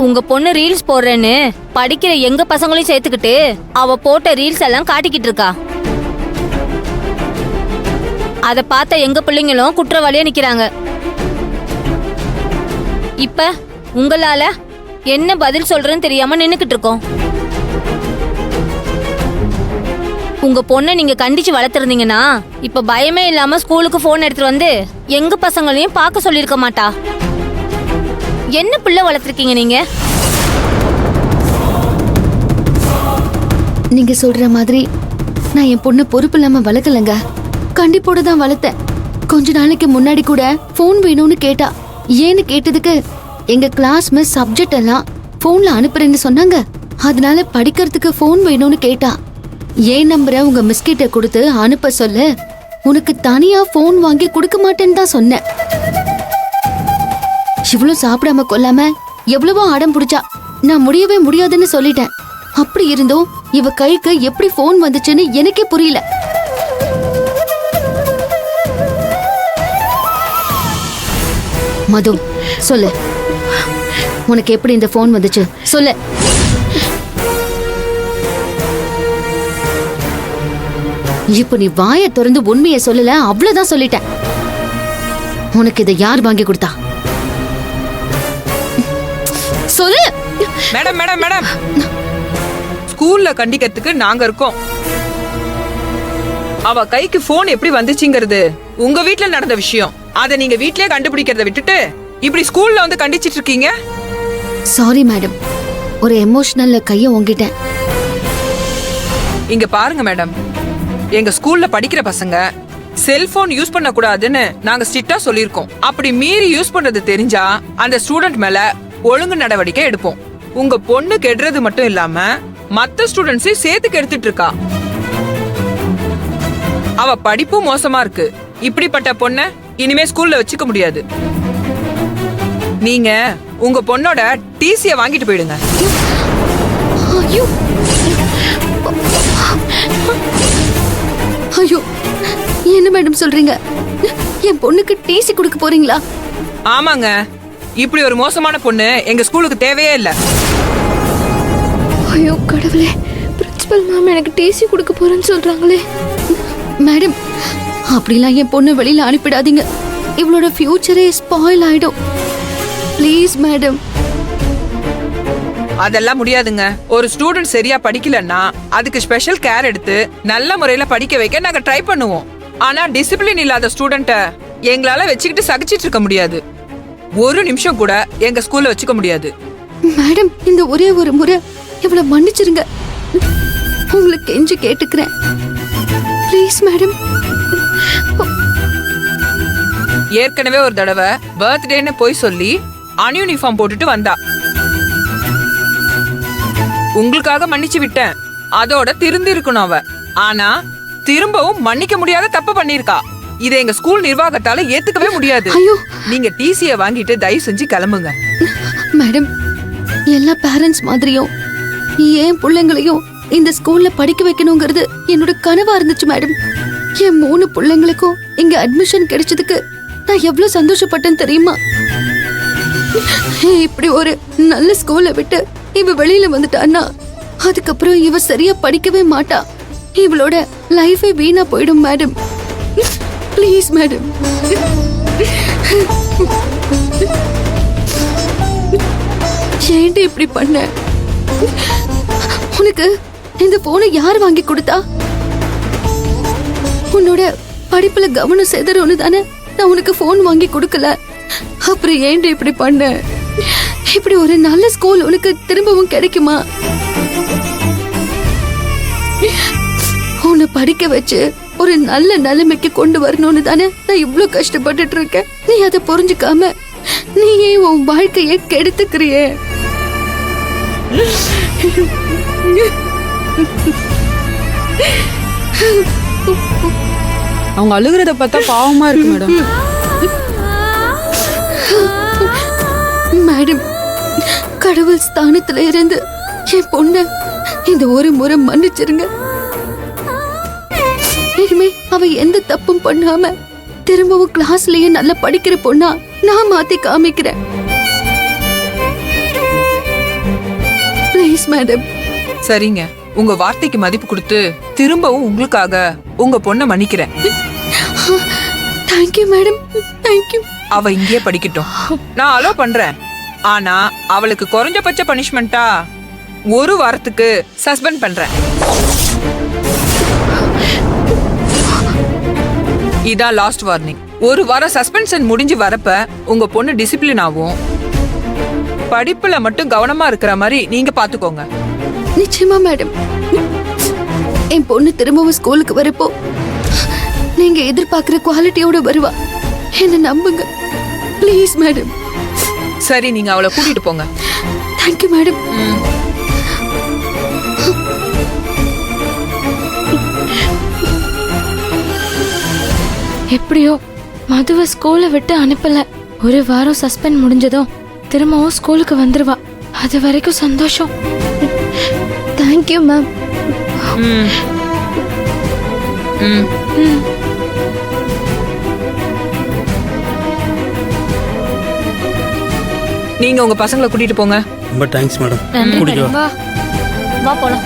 உங்க பொண்ணு ரீல்ஸ் போடுறேன்னு படிக்கிற எங்க பசங்களையும் சேர்த்துக்கிட்டு அவ போட்ட ரீல்ஸ் எல்லாம் காட்டிக்கிட்டு இருக்கா. அத பார்த்த எங்க பிள்ளைங்களும் குற்றவாளியா நிக்கிறாங்க. இப்ப உங்களால என்ன பதில் சொல்றேன்னு தெரியாம நின்னுக்கிட்டு இருக்கோம். உங்க பொண்ணை நீங்க கண்டிச்சு வளர்த்திருந்தீங்கன்னா இப்ப பயமே இல்லாம ஸ்கூலுக்கு போன் எடுத்துட்டு வந்து எங்க பசங்களையும் பார்க்க சொல்லிருக்க மாட்டா. என்ன பிள்ளை வளர்த்திருக்கீங்க நீங்க? நீங்க சொல்ற மாதிரி நான் என் பொண்ணு பொறுப்பு இல்லாம வளர்க்கலங்க. கண்டிப்போட தான் வளர்த்தேன். கொஞ்ச நாளைக்கு முன்னாடி கூட போன் வேணும்னு கேட்டா. ஏன்னு கேட்டதுக்கு எங்க கிளாஸ் மிஸ் சப்ஜெக்ட் எல்லாம் போன்ல அனுப்புறேன்னு சொன்னாங்க. அதனால படிக்கிறதுக்கு போன் வேணும்னு கேட்டா. ஏன் நம்பரை உங்க மிஸ் கிட்ட கொடுத்து அனுப்ப சொல்ல, உனக்கு தனியா போன் வாங்கி கொடுக்க மாட்டேன்னு தான் சொன்னேன். இவ்வளவு சாப்பிடாம கொல்லாம எவ்வளவோ அடம் பிடிச்சா. நான் முடியவே முடியாதுன்னு சொல்லிட்டேன். அப்படி இருந்தும் இவ கைக்கு எப்படி போன் வந்துச்சுன்னு எனக்கே புரியல. மது சொல்லு, உனக்கு எப்படி இந்த போன் வந்துச்சு சொல்லு. இப்ப நீ வாயை திறந்து உண்மையை சொல்லல, அவ்வளவுதான் சொல்லிட்டேன். உனக்கு இதை யார் வாங்கி கொடுத்தா சொல்லு. மேடம் மேடம் மேடம், ஸ்கூல்ல கண்டிக்கிறதுக்கு நாங்க இருக்கோம். அவ கைக்கு போன் எப்படி வந்துச்சுங்கிறது உங்க வீட்ல நடந்த விஷயம். அத நீங்க வீட்லயே கண்டுபிடிக்கிறத விட்டுட்டு இப்படி ஸ்கூல்ல வந்து கண்டிச்சிட்டு இருக்கீங்க. சாரி மேடம், ஒரு எமோஷனல்ல கைய ஓங்கிட்டேன். இங்க பாருங்க மேடம், எங்க ஸ்கூல்ல படிக்கிற பசங்க செல்போன் யூஸ் பண்ண கூடாதுன்னு நாங்க ஸ்ட்ரிக்ட்டா சொல்லிருக்கோம். அப்படி மீறி யூஸ் பண்றது தெரிஞ்சா அந்த ஸ்டூடெண்ட் மேல ஒழுங்கு நடவடிக்கை எடுப்போம். உங்க பொண்ணு கெடுறது மட்டும் இல்லாம மத்த ஸ்டூடெண்ட்ஸையும் சேர்த்து கெடுத்துட்டு இருக்கா. அவ படிப்பும் மோசமா இருக்கு. இப்படிப்பட்ட பொண்ண இனிமே ஸ்கூல்ல வச்சுக்க முடியாது. நீங்க உங்க பொண்ணோட டிசியை வாங்கிட்டு போயிடுங்க. ஐயோ, என்ன மேடம் சொல்றீங்க? என் பொண்ணுக்கு டிசி கொடுக்க போறீங்களா? ஆமாங்க, இப்படி ஒரு மோசமான பொண்ணு எங்க ஸ்கூலுக்கு தேவையே இல்ல. ஐயோ கடவுளே, பிரின்சிபல் மேம் எனக்கு டிசி கொடுக்க போறேன்னு சொல்றாங்களே. மேடம், அப்படிலாம் என் பொண்ணு வெளியில அனுப்பிடாதீங்க. இவளோட ஃபியூச்சரே ஸ்பாயில் ஆயிடும். Please madam. அதெல்லாம் முடியாதுங்க. ஒரு ஸ்டூடெண்ட் சரியா படிக்கலன்னா அதுக்கு ஸ்பெஷல் கேர் எடுத்து நல்ல முறையில படிக்க வைக்க நாங்க ட்ரை பண்ணுவோம். ஆனா டிசிப்ளின் இல்லாத ஸ்டூடெண்ட்ட எங்களால வச்சுக்கிட்டு சகிச்சிட்டு இருக்க முடியாது. ஒரு நிமிஷம் கூட எங்க ஸ்கூல்ல வச்சுக்க முடியாது. மேடம், இந்த ஒரே ஒரு முறை இவளை மன்னிச்சிருங்க. உங்களுக்கு கெஞ்சி கேட்டுக்கிறேன். Please madam. ஏற்கனவே ஒரு தடவை பர்த்டேன்னு போய் சொல்லி அன்யூனிஃபார்ம் போட்டுட்டு வந்தா. உங்களுக்காக மன்னிச்சு விட்டேன். அதோட திருந்து இருக்கணும் அவ. ஆனா திரும்பவும் மன்னிக்க முடியாத தப்பு பண்ணிருக்கா. இதை எங்க ஸ்கூல் நிர்வாகத்தால ஏத்துக்கவே முடியாது. ஐயோ, நீங்க டிசியை வாங்கிட்டு தயவு செஞ்சு கிளம்புங்க. மேடம், எல்லா பேரண்ட்ஸ் மாதிரியும் என் பிள்ளைங்களையும் இந்த ஸ்கூல்ல படிக்க வைக்கணுங்கிறது என்னோட கனவா இருந்துச்சு மேடம். என் 3 பிள்ளைங்களுக்கும் இங்க அட்மிஷன் கிடைச்சதுக்கு நான் எவ்வளவு சந்தோஷப்பட்டேன் தெரியுமா? இப்படி ஒரு நல்ல ஸ்கூல்ல விட்டு இவ வெளியில வந்துட்டான்னா அதுக்கப்புறம் இவ சரியா படிக்கவே மாட்டா. இவளோட லைஃபே வீணா போயிடும் மேடம். Please madam. ஏன்டி இப்படி பண்ண? உனக்கு இந்த போனை யார் வாங்கி கொடுத்தா? உன்னோட படிப்புல கவனம் செதறோன்னு தானே நான் உனக்கு போன் வாங்கி கொடுக்கல. அப்புறம் ஏன்டி இப்படி பண்ண? இப்படி ஒரு நல்ல ஸ்கூல் உனக்கு திரும்பவும் கிடைக்குமா? உன்னை படிக்க வச்சு ஒரு நல்ல நிலைமைக்கு கொண்டு வரணும்னு தானே நான் இவ்ளோ கஷ்டப்பட்டுட்டு இருக்கேன். நீ அதை புரிஞ்சுக்காம நீ ஏன் உன் வாழ்க்கையை கெடுத்துக்கிறியே? அவங்க அழுகிறத பார்த்தா பாவமா இருக்கு மேடம். மேடம், கடவுள் ஸ்தானத்துல இருந்து என் பொண்ண இந்த ஒரு முறை மன்னிச்சிருங்க. இனிமே அவ எந்த தப்பும் பண்ணாம திரும்பவும் கிளாஸ்லயே நல்லா படிக்கிற பொண்ணா நான் மாத்தி காமிக்கிறேன். Please madam. சரிங்க, உங்க வார்த்தைக்கு மதிப்பு கொடுத்து திரும்பவும் உங்களுக்காக உங்க பொண்ணை மன்னிக்கிறேன். Thank you madam, thank you. அவ இங்கேயே படிக்கட்டும், நான் அலோ பண்றேன். ஆனா அவளுக்கு குறைஞ்சபட்ச பனிஷ்மெண்டா 1 வாரத்துக்கு சஸ்பெண்ட் பண்றேன். இதான் லாஸ்ட் வார்னிங். 1 வாரம் சஸ்பென்ஷன் முடிஞ்சு வரப்ப உங்க பொண்ணு டிசிப்ளின் ஆகும். படிப்புல மட்டும் கவனமா இருக்கிற மாதிரி நீங்க பாத்துக்கோங்க. நிச்சயமா மேடம். என் பொண்ணு திரும்பவும் ஸ்கூலுக்கு வரப்போ நீங்க எதிர்பார்க்கிற குவாலிட்டியோட வருவா. என்ன நம்புங்க ப்ளீஸ் மேடம். சரி, நீங்க அவளை கூட்டிட்டு போங்க. Thank you madam. எப்படியோ மதுவை ஸ்கூலை விட்டு அனுப்பல. 1 வாரம் சஸ்பெண்ட் முடிஞ்சதும் திரும்பவும் ஸ்கூலுக்கு வந்துருவா. அது வரைக்கும் சந்தோஷம். Thank you ma'am. நீங்க உங்க பசங்களை கூட்டிட்டு போங்க. ரொம்ப தேங்க்ஸ் மேடம். நன்றி கூட்டிட்டு வா. வா போலாம்.